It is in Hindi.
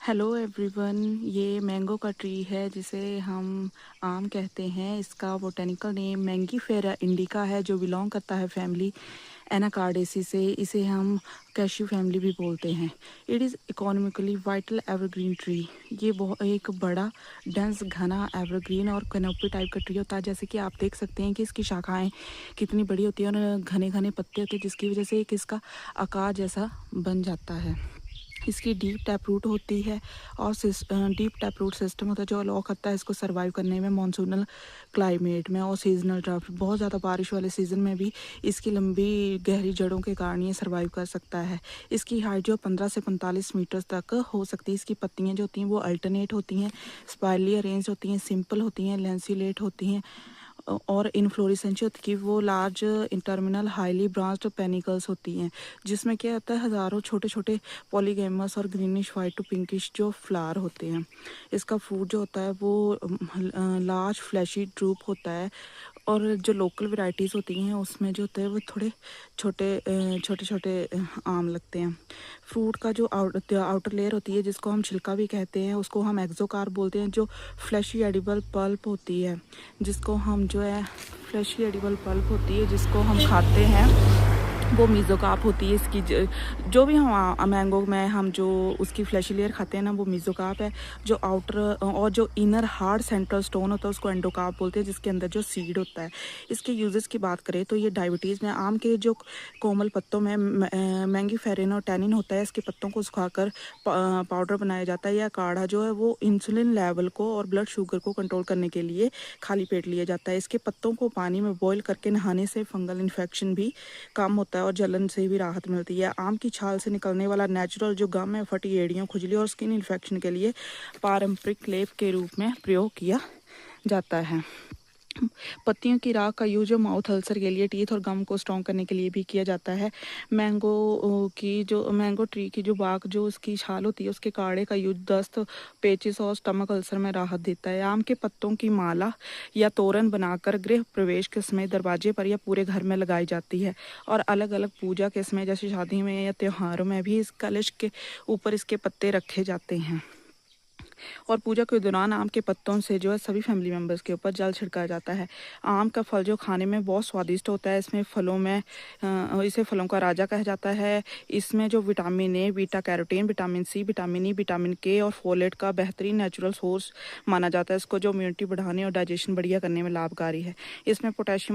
हेलो एवरीवन, ये मैंगो का ट्री है जिसे हम आम कहते हैं। इसका बोटेनिकल नेम मैंगीफेरा इंडिका है जो बिलोंग करता है फैमिली एनाकार्डेसी से। इसे हम कैश्यू फैमिली भी बोलते हैं। It is economically vital evergreen tree. ये बहुत एक बड़ा डेंस घना एवरग्रीन और कैनोपी टाइप का ट्री होता है। जैसे कि आप देख सकते हैं कि इसकी शाखाएं कितनी बड़ी होती हैं और घने घने पत्ते होते हैं, जिसकी वजह से एक इसका आकार जैसा बन जाता है। इसकी डीप टैप रूट होती है और डीप टैप रूट सिस्टम होता है जो अलाउ करता है इसको सर्वाइव करने में मॉनसूनल क्लाइमेट में और सीजनल ड्राफ्ट। बहुत ज़्यादा बारिश वाले सीज़न में भी इसकी लंबी गहरी जड़ों के कारण ये सर्वाइव कर सकता है। इसकी हाइट जो 15 से 45 मीटर तक हो सकती है। इसकी पत्तियाँ जो होती हैं वो अल्टरनेट होती हैं, स्पाइरली अरेंज होती हैं, सिंपल होती हैं, लेंसिलेट होती हैं और इनफ्लोरेसेंस की वो large terminal highly branched panicles होती हैं, जिसमें क्या होता है हज़ारों छोटे छोटे पॉलीगैमस और ग्रीनिश वाइट टू पिंकिश जो फ्लावर होते हैं। इसका फ्रूट जो होता है वो लार्ज फ्लैशी ड्रूप होता है और जो लोकल वैरायटीज़ होती हैं उसमें जो होते हैं वो थोड़े छोटे छोटे आम लगते हैं। फ्रूट का जो आउटर लेयर होती है जिसको हम छिलका भी कहते हैं उसको हम एक्सोकार्प बोलते हैं। जो फ्लैशी एडिबल पल्प होती है जिसको हम जो है फ्लैशी एडिबल पल्प होती है जिसको हम खाते हैं वो मीज़ोकार्प होती है। इसकी जो भी हम मैंगो में हम जो उसकी फ्लैशी लेयर खाते हैं ना वो मीज़ोकार्प है। जो आउटर और जो इनर हार्ड सेंट्रल स्टोन होता है उसको एंडोकार्प बोलते हैं, जिसके अंदर जो सीड होता है। इसके यूजेस की बात करें तो ये डायबिटीज़ में आम के जो कोमल पत्तों में मैंगीफेरिन और टैनिन होता है, इसके पत्तों को सुखाकर पाउडर बनाया जाता है। या काढ़ा जो है वो इंसुलिन लेवल को और ब्लड शुगर को कंट्रोल करने के लिए खाली पेट लिया जाता है। इसके पत्तों को पानी में बॉईल करके नहाने से फंगल इन्फेक्शन भी कम होता है और जलन से भी राहत मिलती है। आम की छाल से निकलने वाला नेचुरल जो गम है फटी एड़ियों, खुजली और स्किन इन्फेक्शन के लिए पारंपरिक लेप के रूप में प्रयोग किया जाता है। पत्तियों की राख का यूज जो माउथ अल्सर के लिए, टीथ और गम को स्ट्रॉन्ग करने के लिए भी किया जाता है। मैंगो ट्री की जो बाग जो उसकी छाल होती है उसके काढ़े का यूज दस्त, पेचिस और स्टमक अल्सर में राहत देता है। आम के पत्तों की माला या तोरण बनाकर गृह प्रवेश के समय दरवाजे पर या पूरे घर में लगाई जाती है और अलग अलग पूजा के समय जैसे शादी में या त्योहारों में भी इस कलश के ऊपर इसके पत्ते रखे जाते हैं। और पूजा के दौरान आम के पत्तों से जो है सभी फैमिली मेम्बर्स के ऊपर जल छिड़काया जाता है। आम का फल जो खाने में बहुत स्वादिष्ट होता है। इसे फलों का राजा कहा जाता है। इसमें जो vitamin A, beta carotene, vitamin C, vitamin E, vitamin K और फोलेट का बेहतरीन नेचुरल सोर्स माना जाता है। इसको जो इम्यूनिटी बढ़ाने और डाइजेशन बढ़िया करने में लाभकारी है। इसमें पोटेशियम